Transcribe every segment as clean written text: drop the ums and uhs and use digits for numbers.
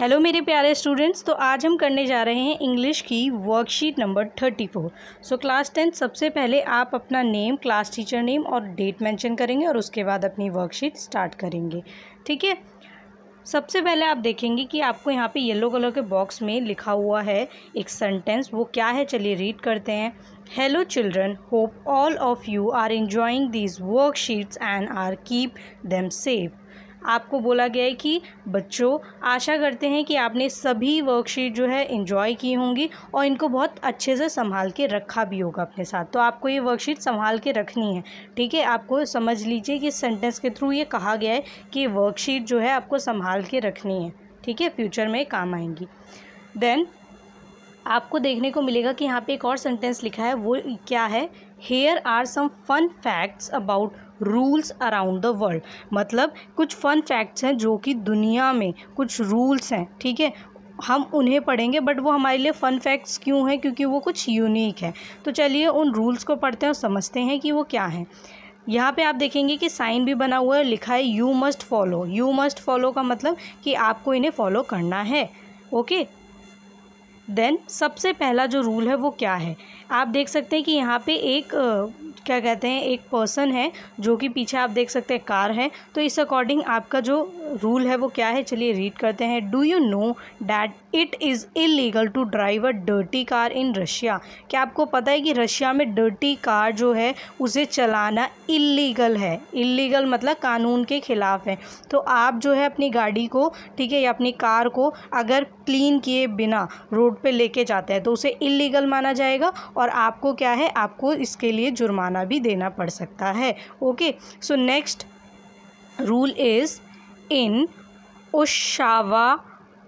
Hello मेरे प्यारे students. तो आज हम करने जा रहे हैं इंग्लिश की वर्कशीट नंबर 34। सो क्लास 10 सबसे पहले आप अपना नेम, क्लास टीचर नेम और डेट मेंशन करेंगे और उसके बाद अपनी वर्कशीट स्टार्ट करेंगे। ठीक है, सबसे पहले आप देखेंगे कि आपको यहाँ पे येलो कलर के बॉक्स में लिखा हुआ है एक सेंटेंस। वो क्या है, चलिए रीड करते हैं। Hello children, hope all of you are enjoying these worksheets and are keep them safe. आपको बोला गया है कि बच्चों, आशा करते हैं कि आपने सभी वर्कशीट जो है एंजॉय की होंगी और इनको बहुत अच्छे से संभाल के रखा भी होगा अपने साथ। तो आपको ये वर्कशीट संभाल के रखनी है। ठीक है, आपको समझ लीजिए कि सेंटेंस के थ्रू ये कहा गया है कि वर्कशीट जो है आपको संभाल के रखनी है। ठीक है, फ्यूचर में काम आएंगी। देन आपको देखने को मिलेगा कि यहाँ पे एक और सेंटेंस लिखा है। वो क्या है, here are some fun facts about rules around the world. मतलब कुछ फन फैक्ट्स हैं जो कि दुनिया में कुछ रूल्स हैं। ठीक है, हम उन्हें पढ़ेंगे, बट वो हमारे लिए फ़न फैक्ट्स क्यों हैं, क्योंकि वो कुछ यूनिक है। तो चलिए उन रूल्स को पढ़ते हैं और समझते हैं कि वो क्या हैं। यहाँ पे आप देखेंगे कि साइन भी बना हुआ है, लिखा है you must follow. You must follow का मतलब कि आपको इन्हें फॉलो करना है। ओके, देन सबसे पहला जो रूल है वो क्या है, आप देख सकते हैं कि यहाँ पे एक क्या कहते हैं, एक पर्सन है जो कि पीछे आप देख सकते हैं कार है। तो इस अकॉर्डिंग आपका जो रूल है वो क्या है, चलिए रीड करते हैं। Do you know that it is illegal to drive a dirty car in Russia. क्या आपको पता है कि रशिया में डर्टी कार जो है उसे चलाना इलीगल है। इलीगल मतलब कानून के ख़िलाफ़ है। तो आप जो है अपनी गाड़ी को, ठीक है, या अपनी कार को अगर क्लीन किए बिना रोड पे लेके जाते हैं तो उसे इलीगल माना जाएगा और आपको क्या है, आपको इसके लिए जुर्माना भी देना पड़ सकता है। Okay, so next rule is in Oshawa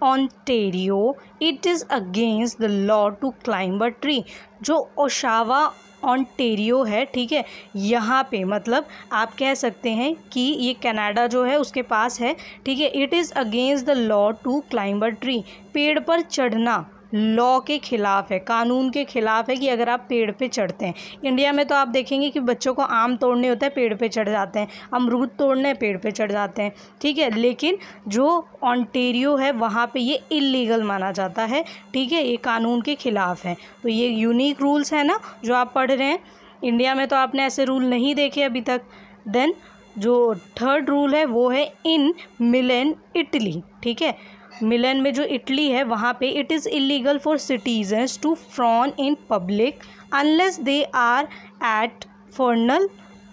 Ontario it is against the law to climb a tree. जो ओशावा ओंटारियो है, ठीक है, यहाँ पे मतलब आप कह सकते हैं कि ये कनाडा जो है उसके पास है। ठीक है, it is against the law to climb a tree. पेड़ पर चढ़ना लॉ के ख़िलाफ़ है, कानून के ख़िलाफ़ है कि अगर आप पेड़ पे चढ़ते हैं। इंडिया में तो आप देखेंगे कि बच्चों को आम तोड़ने होता है, पेड़ पे चढ़ जाते हैं, अमरूद तोड़ने पेड़ पे चढ़ जाते हैं। ठीक है, लेकिन जो ओंटारियो है वहाँ पे ये इलीगल माना जाता है। ठीक है, ये कानून के ख़िलाफ़ है। तो ये यूनिक रूल्स है ना जो आप पढ़ रहे हैं। इंडिया में तो आपने ऐसे रूल नहीं देखे अभी तक। देन जो थर्ड रूल है वो है इन मिलान इटली। ठीक है, मिलान में जो इटली है वहाँ पे it is illegal for citizens to frown in public unless they are at funeral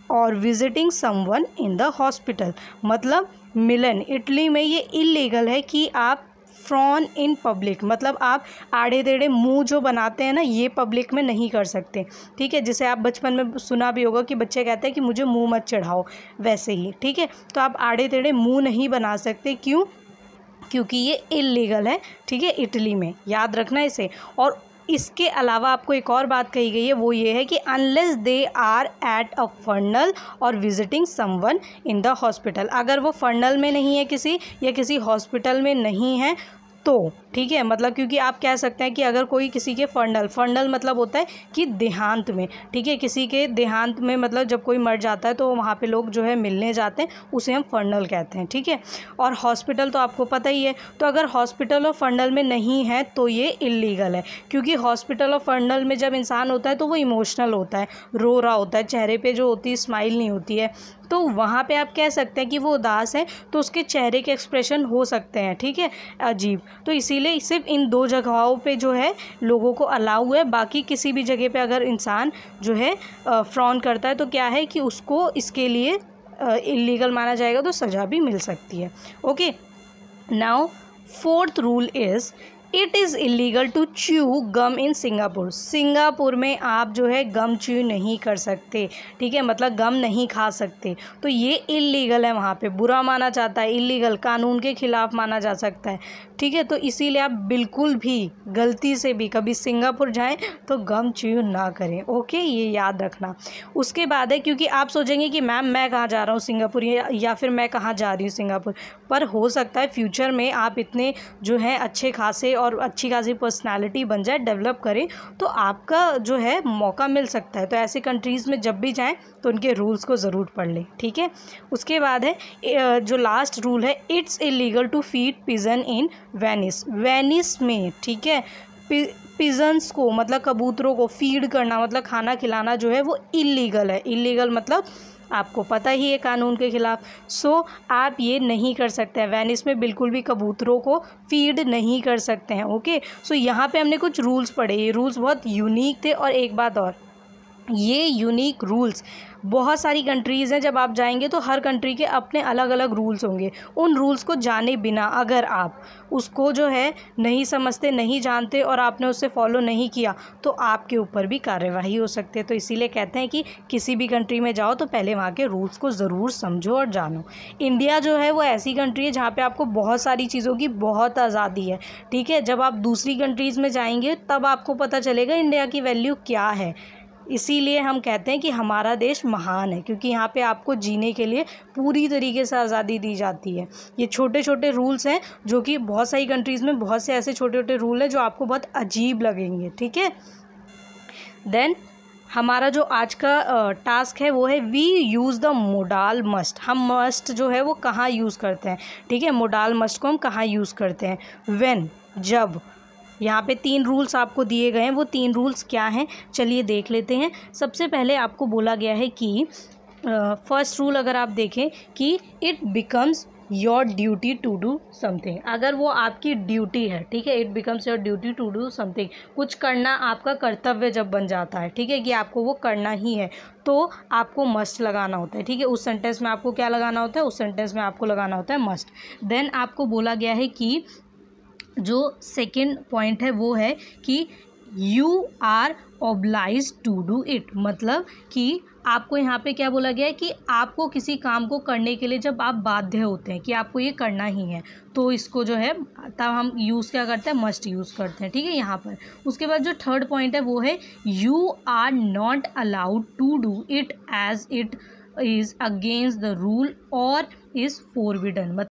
or visiting someone in the hospital. मतलब मिलान इटली में ये इलीगल है कि आप फ्रॉन इन पब्लिक, मतलब आप आड़े टेढ़े मुंह जो बनाते हैं ना, ये पब्लिक में नहीं कर सकते। ठीक है, जिसे आप बचपन में सुना भी होगा कि बच्चे कहते हैं कि मुझे मुंह मत चढ़ाओ, वैसे ही। ठीक है, तो आप आड़े टेढ़े मुंह नहीं बना सकते। क्यों? क्योंकि ये इलीगल है। ठीक है, इटली में, याद रखना इसे। और इसके अलावा आपको एक और बात कही गई है, वो ये है कि unless they are at a funeral or visiting someone in the hospital. अगर वो फर्नल में नहीं है किसी, या किसी हॉस्पिटल में नहीं है तो, ठीक है, मतलब क्योंकि आप कह सकते हैं कि अगर कोई किसी के फर्नल मतलब होता है कि देहांत में, ठीक है, किसी के देहांत में मतलब जब कोई मर जाता है तो वहाँ पे लोग जो है मिलने जाते हैं, उसे हम फर्नल कहते हैं। ठीक है, और हॉस्पिटल तो आपको पता ही है। तो अगर हॉस्पिटल और फर्नल में नहीं है तो ये इलीगल है, क्योंकि हॉस्पिटल और फर्नल में जब इंसान होता है तो वो इमोशनल होता है, रो रहा होता है, चेहरे पर जो होती है स्माइल नहीं होती है। तो वहाँ पे आप कह सकते हैं कि वो उदास है, तो उसके चेहरे के एक्सप्रेशन हो सकते हैं, ठीक है, अजीब। तो इसीलिए सिर्फ इन दो जगहों पे जो है लोगों को अलाउ है। बाकी किसी भी जगह पे अगर इंसान जो है फ्रॉन करता है तो क्या है कि उसको इसके लिए इलीगल माना जाएगा, तो सज़ा भी मिल सकती है। Okay, now fourth rule is it is illegal to chew gum in Singapore. Singapore में आप जो है गम च्यू नहीं कर सकते। ठीक है, मतलब गम नहीं खा सकते। तो ये इलीगल है, वहाँ पे बुरा माना जाता है, इलीगल, कानून के ख़िलाफ़ माना जा सकता है। ठीक है, तो इसीलिए आप बिल्कुल भी गलती से भी कभी सिंगापुर जाएं तो गम च्यू ना करें। ओके, ये याद रखना। उसके बाद है, क्योंकि आप सोचेंगे कि मैम मैं कहाँ जा रहा हूँ सिंगापुर, या फिर मैं कहाँ जा रही हूँ सिंगापुर, पर हो सकता है फ्यूचर में आप इतने जो हैं अच्छे खासे और अच्छी खासी पर्सनालिटी बन जाए, डेवलप करें, तो आपका जो है मौका मिल सकता है। तो ऐसे कंट्रीज़ में जब भी जाएं तो उनके रूल्स को ज़रूर पढ़ लें, ठीक है। उसके बाद है जो लास्ट रूल है, it's illegal to feed pigeon in Venice. Venice में, ठीक है, पिजन्स को मतलब कबूतरों को फीड करना मतलब खाना खिलाना जो है वो इलीगल है। इलीगल मतलब आपको पता ही है कानून के खिलाफ। सो आप ये नहीं कर सकते हैं, वेनिस में बिल्कुल भी कबूतरों को फीड नहीं कर सकते हैं। ओके, सो यहाँ पे हमने कुछ रूल्स पढ़े, ये रूल्स बहुत यूनिक थे। और एक बात और, ये यूनिक रूल्स बहुत सारी कंट्रीज़ हैं, जब आप जाएंगे तो हर कंट्री के अपने अलग अलग रूल्स होंगे। उन रूल्स को जाने बिना अगर आप उसको जो है नहीं समझते, नहीं जानते और आपने उससे फॉलो नहीं किया तो आपके ऊपर भी कार्यवाही हो सकती है। तो इसीलिए कहते हैं कि किसी भी कंट्री में जाओ तो पहले वहाँ के रूल्स को ज़रूर समझो और जानो। इंडिया जो है वो ऐसी कंट्री है जहाँ पे आपको बहुत सारी चीज़ों की बहुत आज़ादी है, ठीक है। जब आप दूसरी कंट्रीज़ में जाएंगे तब आपको पता चलेगा इंडिया की वैल्यू क्या है। इसीलिए हम कहते हैं कि हमारा देश महान है, क्योंकि यहाँ पे आपको जीने के लिए पूरी तरीके से आज़ादी दी जाती है। ये छोटे छोटे रूल्स हैं जो कि बहुत सारी कंट्रीज़ में बहुत से ऐसे छोटे छोटे रूल हैं जो आपको बहुत अजीब लगेंगे, ठीक है। देन हमारा जो आज का टास्क है वो है we use the modal must. हम मस्ट जो है वो कहाँ यूज़ करते हैं, ठीक है। मोडाल मस्ट को हम कहाँ यूज़ करते हैं, व्हेन, जब। यहाँ पे 3 रूल्स आपको दिए गए हैं, वो 3 रूल्स क्या हैं चलिए देख लेते हैं। सबसे पहले आपको बोला गया है कि फर्स्ट रूल अगर आप देखें कि it becomes your duty to do something. अगर वो आपकी ड्यूटी है, ठीक है, it becomes your duty to do something, कुछ करना आपका कर्तव्य जब बन जाता है, ठीक है, कि आपको वो करना ही है, तो आपको मस्ट लगाना होता है, ठीक है। उस सेंटेंस में आपको क्या लगाना होता है, उस सेंटेंस में आपको लगाना होता है मस्ट। देन आपको बोला गया है कि जो सेकंड पॉइंट है वो है कि you are oblige to do it, मतलब कि आपको यहाँ पे क्या बोला गया है कि आपको किसी काम को करने के लिए जब आप बाध्य होते हैं कि आपको ये करना ही है, तो इसको जो है तब हम यूज़ क्या करते हैं, मस्ट यूज़ करते हैं, ठीक है, यहाँ पर। उसके बाद जो थर्ड पॉइंट है वो है you are not allowed to do it as it is against the rule और इज़ फोरबिडन।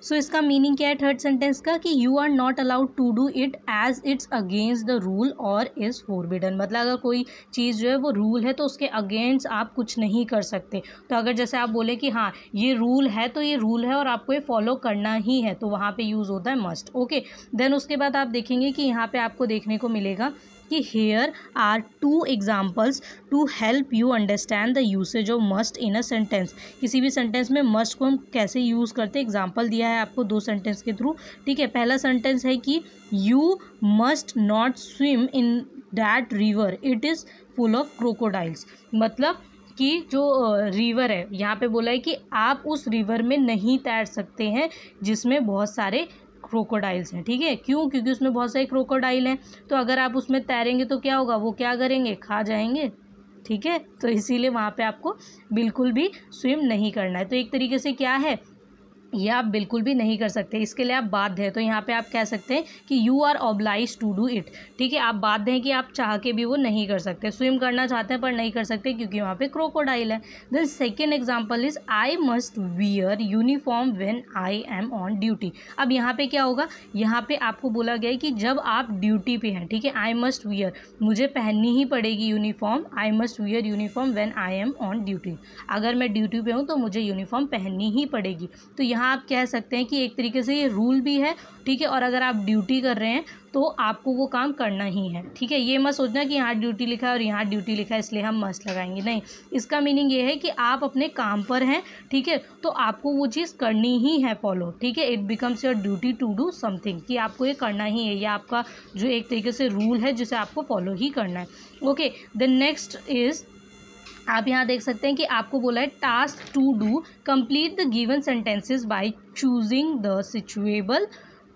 सो इसका मीनिंग क्या है थर्ड सेंटेंस का, कि you are not allowed to do it as it's against the rule और is forbidden. मतलब अगर कोई चीज़ जो है वो रूल है तो उसके अगेंस्ट आप कुछ नहीं कर सकते। तो अगर जैसे आप बोले कि हाँ ये रूल है तो ये रूल है और आपको ये फॉलो करना ही है, तो वहाँ पे यूज़ होता है मस्ट। ओके, देन उसके बाद आप देखेंगे कि यहाँ पे आपको देखने को मिलेगा कि here are 2 examples to help you understand the usage of must in a sentence. किसी भी सेंटेंस में मस्ट को हम कैसे यूज़ करते हैं, एग्जाम्पल दिया है आपको 2 सेंटेंस के थ्रू, ठीक है। पहला सेंटेंस है कि you must not swim in that river, it is full of crocodiles. मतलब कि जो रिवर है, यहाँ पे बोला है कि आप उस रिवर में नहीं तैर सकते हैं जिसमें बहुत सारे क्रोकोडाइल्स हैं, ठीक है। क्यों, क्योंकि उसमें बहुत सारे क्रोकोडाइल हैं, तो अगर आप उसमें तैरेंगे तो क्या होगा, वो क्या करेंगे, खा जाएंगे, ठीक है। तो इसीलिए वहाँ पे आपको बिल्कुल भी स्विम नहीं करना है। तो एक तरीके से क्या है, ये आप बिल्कुल भी नहीं कर सकते, इसके लिए आप बाध्य हैं। तो यहाँ पे आप कह सकते हैं कि you are oblige to do it, ठीक है। आप बाध्य हैं कि आप चाह के भी वो नहीं कर सकते, स्विम करना चाहते हैं पर नहीं कर सकते क्योंकि वहाँ पे क्रोकोडाइल है। Then second example is I must wear uniform when I am on duty. अब यहाँ पे क्या होगा, यहाँ पे आपको बोला गया है कि जब आप ड्यूटी पे हैं, ठीक है, आई मस्ट वियर, मुझे पहननी ही पड़ेगी uniform, I must wear uniform when I am on duty. अगर मैं ड्यूटी पे हूँ तो मुझे यूनिफॉर्म पहननी ही पड़ेगी। तो यहाँ आप कह सकते हैं कि एक तरीके से ये रूल भी है, ठीक है, और अगर आप ड्यूटी कर रहे हैं तो आपको वो काम करना ही है, ठीक है। ये मत सोचना कि यहाँ ड्यूटी लिखा है और यहाँ ड्यूटी लिखा है इसलिए हम मस्ट लगाएंगे, नहीं। इसका मीनिंग ये है कि आप अपने काम पर हैं, ठीक है, तो आपको वो चीज़ करनी ही है फॉलो, ठीक है। It becomes your duty to do something, कि आपको ये करना ही है, ये आपका जो एक तरीके से रूल है जिसे आपको फॉलो ही करना है। ओके, द नेक्स्ट इज़, आप यहाँ देख सकते हैं कि आपको बोला है task to do complete the given sentences by choosing the suitable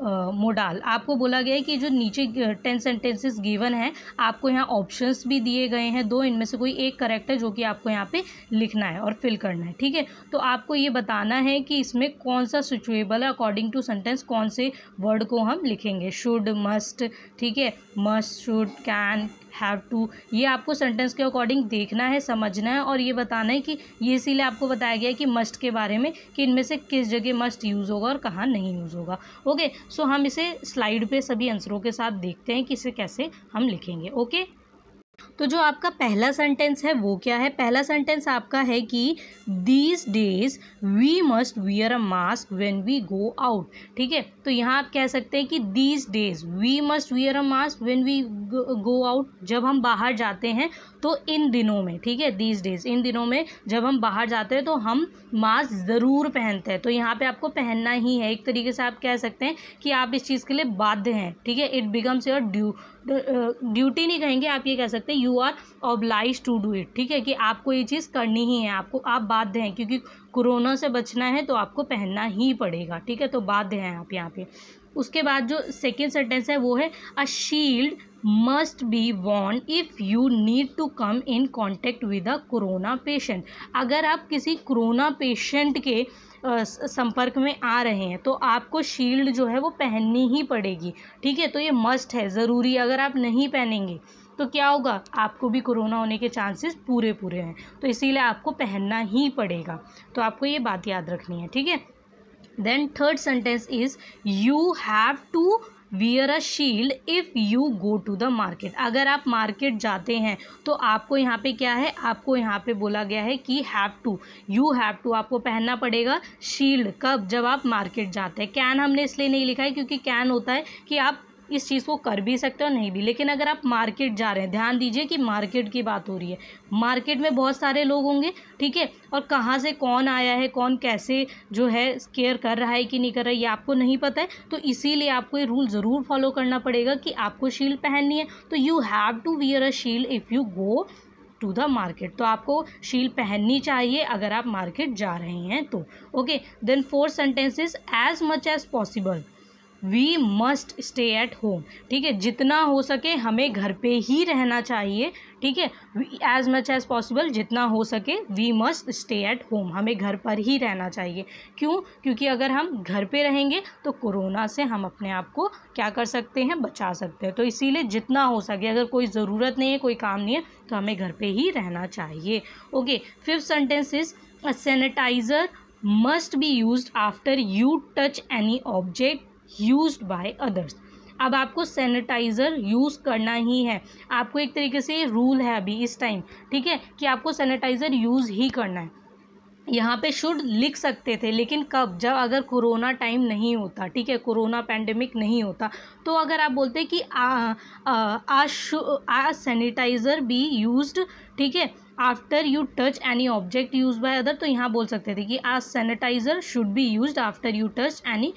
modal. आपको बोला गया है कि जो नीचे 10 सेंटेंसेस गिवन है, आपको यहाँ ऑप्शंस भी दिए गए हैं 2, इनमें से कोई एक करेक्ट है जो कि आपको यहाँ पे लिखना है और फिल करना है, ठीक है। तो आपको ये बताना है कि इसमें कौन सा सिचुएबल है, अकॉर्डिंग टू सेंटेंस कौन से वर्ड को हम लिखेंगे, शुड, मस्ट, ठीक है, must, should, can, have to, ये आपको सेंटेंस के अकॉर्डिंग देखना है, समझना है और ये बताना है कि ये इसीलिए आपको बताया गया है कि मस्ट के बारे में कि इनमें से किस जगह मस्ट यूज़ होगा और कहाँ नहीं यूज़ होगा। ओके, सो हम इसे स्लाइड पे सभी आंसरों के साथ देखते हैं कि इसे कैसे हम लिखेंगे। ओके, तो जो आपका पहला सेंटेंस है वो क्या है? पहला सेंटेंस आपका है कि these days we must wear a mask when we go out. ठीक है, तो यहाँ आप कह सकते हैं कि these days we must wear a mask when we go out, जब हम बाहर जाते हैं तो इन दिनों में, ठीक है, दीज डेज इन दिनों में जब हम बाहर जाते हैं तो हम मास्क ज़रूर पहनते हैं। तो यहाँ पे आपको पहनना ही है, एक तरीके से आप कह सकते हैं कि आप इस चीज़ के लिए बाध्य हैं। ठीक है, इट बिकम्स योर ड्यूटी नहीं कहेंगे, आप ये कह सकते हैं you are oblige to do it. ठीक है, कि आपको ये चीज़ करनी ही है, आपको, आप बाध्य हैं, क्योंकि कोरोना से बचना है तो आपको पहनना ही पड़ेगा। ठीक है, तो बाध्य हैं आप यहाँ पे। उसके बाद जो सेकेंड सेंटेंस है वो है a shield must be worn if you need to come in contact with a corona patient. अगर आप किसी कोरोना पेशेंट के संपर्क में आ रहे हैं तो आपको शील्ड जो है वो पहननी ही पड़ेगी। ठीक है, तो ये मस्ट है, ज़रूरी। अगर आप नहीं पहनेंगे तो क्या होगा, आपको भी कोरोना होने के चांसेस पूरे हैं, तो इसीलिए आपको पहनना ही पड़ेगा। तो आपको ये बात याद रखनी है। ठीक है, then third sentence is you have to wear a shield if you go to the market. अगर आप मार्केट जाते हैं तो आपको यहाँ पे क्या है, आपको यहाँ पे बोला गया है कि have to, you have to, आपको पहनना पड़ेगा शील्ड। कब? जब आप मार्केट जाते हैं। कैन हमने इसलिए नहीं लिखा है क्योंकि कैन होता है कि आप इस चीज़ को कर भी सकते हो नहीं भी, लेकिन अगर आप मार्केट जा रहे हैं, ध्यान दीजिए कि मार्केट की बात हो रही है, मार्केट में बहुत सारे लोग होंगे। ठीक है, और कहाँ से कौन आया है, कौन कैसे जो है केयर कर रहा है कि नहीं कर रहा है, ये आपको नहीं पता है, तो इसीलिए आपको ये रूल ज़रूर फॉलो करना पड़ेगा कि आपको शील्ड पहननी है। तो you have to wear a shield if you go to the market, तो आपको शील्ड पहननी चाहिए अगर आप मार्केट जा रहे हैं तो। Okay, then fourth sentence is as much as possible we must stay at home. ठीक है, जितना हो सके हमें घर पे ही रहना चाहिए। ठीक है, एज मच एज पॉसिबल, जितना हो सके, we must stay at home, हमें घर पर ही रहना चाहिए। क्यों? क्योंकि अगर हम घर पे रहेंगे तो कोरोना से हम अपने आप को क्या कर सकते हैं, बचा सकते हैं। तो इसीलिए जितना हो सके, अगर कोई ज़रूरत नहीं है, कोई काम नहीं है, तो हमें घर पे ही रहना चाहिए। Okay, fifth sentence is a sanitiser must be used after you touch any object used by others. अब आपको सैनिटाइज़र यूज़ करना ही है, आपको एक तरीके से रूल है अभी इस टाइम। ठीक है, कि आपको सैनिटाइज़र यूज़ ही करना है। यहाँ पे शुड लिख सकते थे, लेकिन कब? जब अगर कोरोना टाइम नहीं होता। ठीक है, कोरोना पैंडेमिक नहीं होता, तो अगर आप बोलते कि आ सैनिटाइज़र बी यूज्ड, ठीक है, after you touch any object use by other, तो यहाँ बोल सकते थे कि a sanitizer should be used after you touch any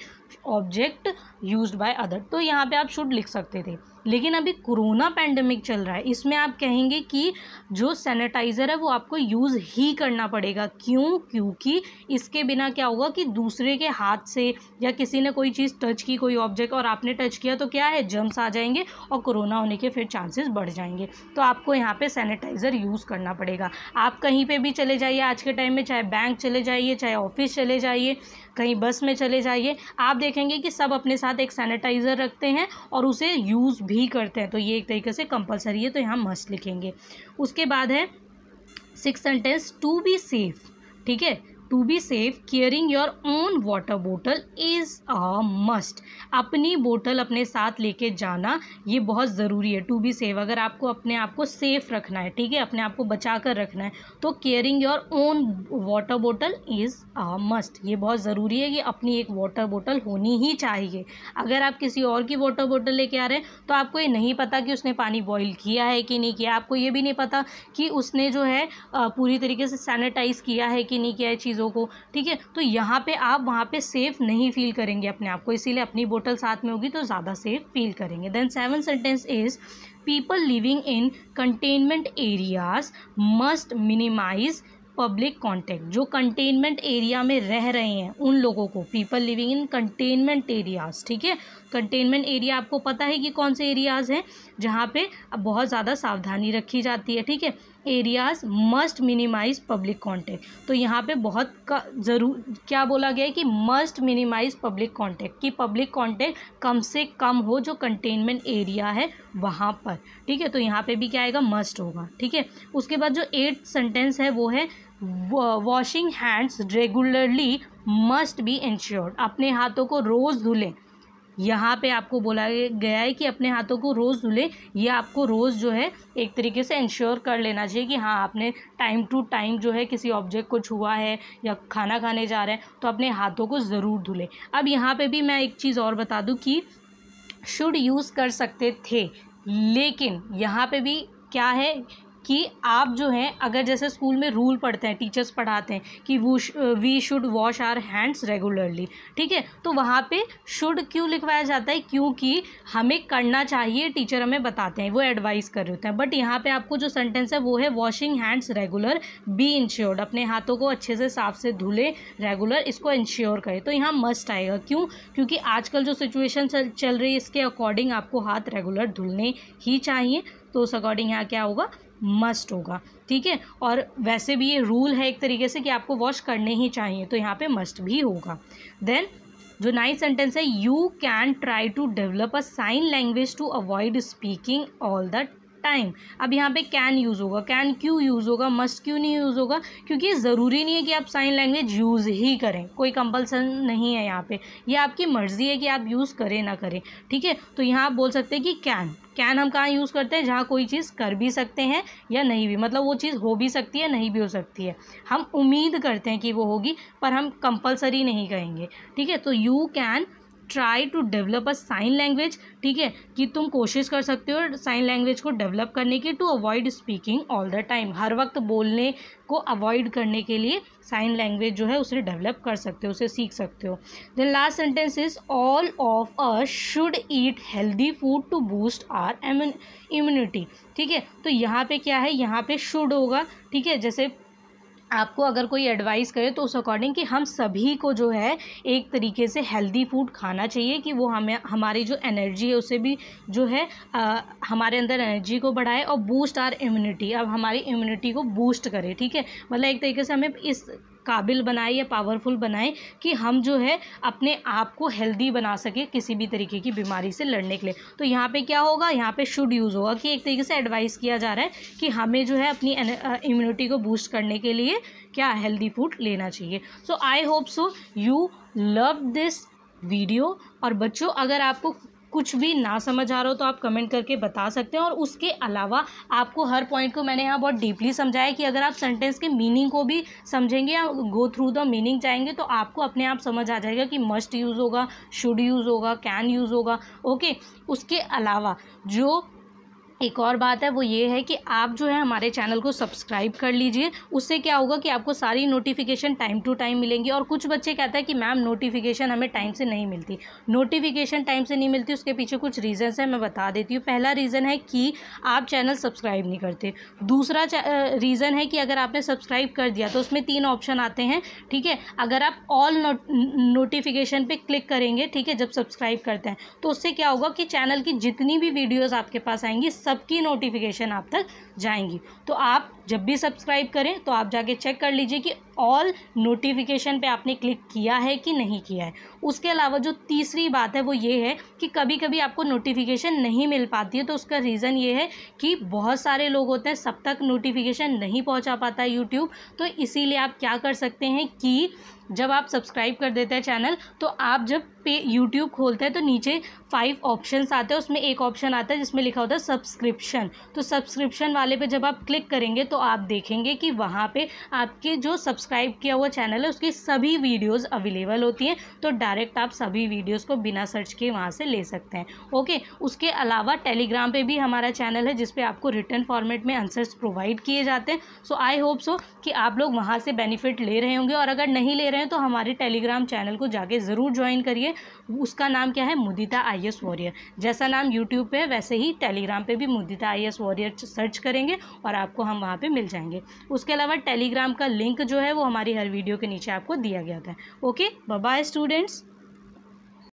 object used by other, तो यहाँ पे आप शुड लिख सकते थे। लेकिन अभी कोरोना पैंडेमिक चल रहा है, इसमें आप कहेंगे कि जो सैनिटाइज़र है वो आपको यूज़ ही करना पड़ेगा। क्यों? क्योंकि इसके बिना क्या होगा कि दूसरे के हाथ से या किसी ने कोई चीज़ टच की, कोई ऑब्जेक्ट, और आपने टच किया तो क्या है, जर्म्स आ जाएंगे और कोरोना होने के फिर चांसेस बढ़ जाएंगे। तो आपको यहाँ पे सैनिटाइज़र यूज़ करना पड़ेगा। आप कहीं पे भी चले जाइए आज के टाइम में, चाहे बैंक चले जाइए, चाहे ऑफिस चले जाइए, कहीं बस में चले जाइए, आप देखेंगे कि सब अपने साथ एक सैनिटाइज़र रखते हैं और उसे यूज़ भी करते हैं। तो ये एक तरीके से कंपलसरी है, तो यहाँ मस्ट लिखेंगे। उसके बाद है sixth sentence, to be safe. ठीक है, to be safe caring your own water बोतल इज़ अ मस्ट। अपनी बोतल अपने साथ लेके जाना ये बहुत ज़रूरी है। टू बी सेफ, अगर आपको अपने आप को सेफ रखना है, ठीक है, अपने आप को बचा कर रखना है, तो केयरिंग योर ओन वाटर बोतल इज़ अ मस्ट, ये बहुत ज़रूरी है कि अपनी एक वाटर बोतल होनी ही चाहिए। अगर आप किसी और की वाटर बोतल लेके आ रहे हैं तो आपको ये नहीं पता कि उसने पानी बॉईल किया है कि नहीं किया, आपको ये भी नहीं पता कि उसने जो है पूरी तरीके से सैनिटाइज़ किया है कि नहीं किया है चीज़ों को। ठीक है, तो यहाँ पे आप वहाँ पे सेफ नहीं फील करेंगे अपने आप को, इसीलिए अपनी बोतल साथ में होगी तो ज़्यादा सेफ फील करेंगे। Then seven sentence is people living in containment areas must minimise public contact. जो कंटेनमेंट एरिया में रह रहे हैं उन लोगों को, people living in containment areas, ठीक है, कंटेनमेंट एरिया आपको पता है कि कौन से एरियाज़ हैं जहाँ पे बहुत ज़्यादा सावधानी रखी जाती है। ठीक है, areas must minimise public contact. तो यहाँ पे बहुत का ज़रूर क्या बोला गया है कि मस्ट मिनिमाइज पब्लिक कॉन्टैक्ट, कि पब्लिक कॉन्टैक्ट कम से कम हो जो कंटेनमेंट एरिया है वहाँ पर, ठीक है। तो यहाँ पे भी क्या आएगा, मस्ट होगा, ठीक है। उसके बाद जो 8th सेंटेंस है वो है washing hands regularly must be ensured. अपने हाथों को रोज़ धुलें। यहाँ पे आपको बोला गया है कि अपने हाथों को रोज़ धुलें। ये आपको रोज़ जो है एक तरीके से इंश्योर कर लेना चाहिए कि हाँ आपने टाइम टू टाइम जो है किसी ऑब्जेक्ट को छुआ है या खाना खाने जा रहे हैं तो अपने हाथों को ज़रूर धुलें। अब यहाँ पे भी मैं एक चीज़ और बता दूँ कि शुड यूज़ कर सकते थे, लेकिन यहाँ पे भी क्या है कि आप जो हैं अगर जैसे स्कूल में रूल पढ़ते हैं, टीचर्स पढ़ाते हैं कि we should wash our hands regularly, ठीक है। तो वहाँ पे शुड क्यों लिखवाया जाता है, क्योंकि हमें करना चाहिए, टीचर हमें बताते हैं, वो एडवाइस कर रहे होते हैं। बट यहाँ पे आपको जो सेंटेंस है वो है washing hands regular be ensured. अपने हाथों को अच्छे से साफ से धुले रेगुलर, इसको इंश्योर करें। तो यहाँ मस्ट आएगा, क्यों, क्योंकि आजकल जो सिचुएशन चल रही है इसके अकॉर्डिंग आपको हाथ रेगुलर धुलने ही चाहिए। तो उस अकॉर्डिंग यहाँ क्या होगा, मस्ट होगा, ठीक है। और वैसे भी ये रूल है एक तरीके से कि आपको वॉश करने ही चाहिए, तो यहाँ पे मस्ट भी होगा। देन जो 9th सेंटेंस है, you can try to develop a sign language to avoid speaking all the time. अब यहाँ पे कैन यूज़ होगा। कैन क्यों यूज़ होगा, मस्ट क्यों नहीं यूज़ होगा, क्योंकि ज़रूरी नहीं है कि आप साइन लैंग्वेज यूज़ ही करें, कोई कंपल्सन नहीं है यहाँ पे, ये आपकी मर्ज़ी है कि आप यूज़ करें ना करें, ठीक है। तो यहाँ आप बोल सकते हैं कि कैन हम कहाँ यूज़ करते हैं, जहाँ कोई चीज़ कर भी सकते हैं या नहीं भी, मतलब वो चीज़ हो भी सकती है नहीं भी हो सकती है, हम उम्मीद करते हैं कि वो होगी पर हम कंपल्सरी नहीं कहेंगे, ठीक है। तो you can try to develop a sign language, ठीक है, कि तुम कोशिश कर सकते हो साइन लैंग्वेज को डेवलप करने की, to avoid speaking all the time, हर वक्त बोलने को अवॉइड करने के लिए साइन लैंग्वेज जो है उसे डेवलप कर सकते हो, उसे सीख सकते हो। Then last sentence is all of us should eat healthy food to boost our immunity, ठीक है। तो यहाँ पे क्या है, यहाँ पे शुड होगा, ठीक है। जैसे आपको अगर कोई एडवाइस करे तो उस अकॉर्डिंग कि हम सभी को जो है एक तरीके से हेल्दी फूड खाना चाहिए कि वो हमें हमारी जो एनर्जी है उसे भी जो है हमारे अंदर एनर्जी को बढ़ाए और बूस्ट आवर इम्यूनिटी, अब हमारी इम्यूनिटी को बूस्ट करे, ठीक है। मतलब एक तरीके से हमें इस काबिल बनाए या पावरफुल बनाए कि हम जो है अपने आप को हेल्दी बना सके किसी भी तरीके की बीमारी से लड़ने के लिए। तो यहाँ पे क्या होगा, यहाँ पे शुड यूज़ होगा कि एक तरीके से एडवाइस किया जा रहा है कि हमें जो है अपनी इम्यूनिटी को बूस्ट करने के लिए क्या हेल्दी फूड लेना चाहिए। So I hope so you love this video. और बच्चों अगर आपको कुछ भी ना समझ आ रहा हो तो आप कमेंट करके बता सकते हैं। और उसके अलावा आपको हर पॉइंट को मैंने यहाँ बहुत डीपली समझाया कि अगर आप सेंटेंस के मीनिंग को भी समझेंगे या गो थ्रू द मीनिंग जाएंगे तो आपको अपने आप समझ आ जाएगा कि मस्ट यूज़ होगा, शुड यूज़ होगा, कैन यूज़ होगा, ओके। उसके अलावा जो एक और बात है वो ये है कि आप जो है हमारे चैनल को सब्सक्राइब कर लीजिए। उससे क्या होगा कि आपको सारी नोटिफिकेशन टाइम टू टाइम मिलेंगी। और कुछ बच्चे कहते हैं कि मैम नोटिफिकेशन हमें टाइम से नहीं मिलती। नोटिफिकेशन टाइम से नहीं मिलती उसके पीछे कुछ रीज़न्स हैं, मैं बता देती हूँ। पहला रीज़न है कि आप चैनल सब्सक्राइब नहीं करते। दूसरा रीज़न है कि अगर आपने सब्सक्राइब कर दिया तो उसमें 3 ऑप्शन आते हैं, ठीक है। अगर आप ऑल नोटिफिकेशन पे क्लिक करेंगे, ठीक है, जब सब्सक्राइब करते हैं तो उससे क्या होगा कि चैनल की जितनी भी वीडियोज़ आपके पास आएंगी सबकी नोटिफिकेशन आप तक जाएंगी। तो आप जब भी सब्सक्राइब करें तो आप जाके चेक कर लीजिए कि ऑल नोटिफिकेशन पे आपने क्लिक किया है कि नहीं किया है। उसके अलावा जो तीसरी बात है वो ये है कि कभी कभी आपको नोटिफिकेशन नहीं मिल पाती है। तो उसका रीज़न ये है कि बहुत सारे लोग होते हैं, सब तक नोटिफिकेशन नहीं पहुंचा पाता है यूट्यूब। तो इसीलिए आप क्या कर सकते हैं कि जब आप सब्सक्राइब कर देते हैं चैनल तो आप जब यूट्यूब खोलते हैं तो नीचे 5 ऑप्शंस आते हैं, उसमें एक ऑप्शन आता है जिसमें लिखा होता है सब्सक्रिप्शन। तो सब्सक्रिप्शन वाले पे जब आप क्लिक करेंगे तो आप देखेंगे कि वहाँ पे आपके जो सब्सक्राइब किया हुआ चैनल है उसकी सभी वीडियोस अवेलेबल होती हैं। तो डायरेक्ट आप सभी वीडियोस को बिना सर्च किए वहाँ से ले सकते हैं, ओके। उसके अलावा टेलीग्राम पे भी हमारा चैनल है जिस पे आपको रिटन फॉर्मेट में आंसर्स प्रोवाइड किए जाते हैं। सो आई होप सो कि आप लोग वहाँ से बेनिफिट ले रहे होंगे। और अगर नहीं ले रहे हैं तो हमारे टेलीग्राम चैनल को जाके ज़रूर ज्वाइन करिए। उसका नाम क्या है, मुदिता IAS वॉरियर। जैसा नाम यूट्यूब पे है वैसे ही टेलीग्राम पे भी मुदिता IAS वॉरियर सर्च करेंगे और आपको हम वहाँ पे मिल जाएंगे। उसके अलावा टेलीग्राम का लिंक जो है वो हमारी हर वीडियो के नीचे आपको दिया गया था, ओके। Bye bye students.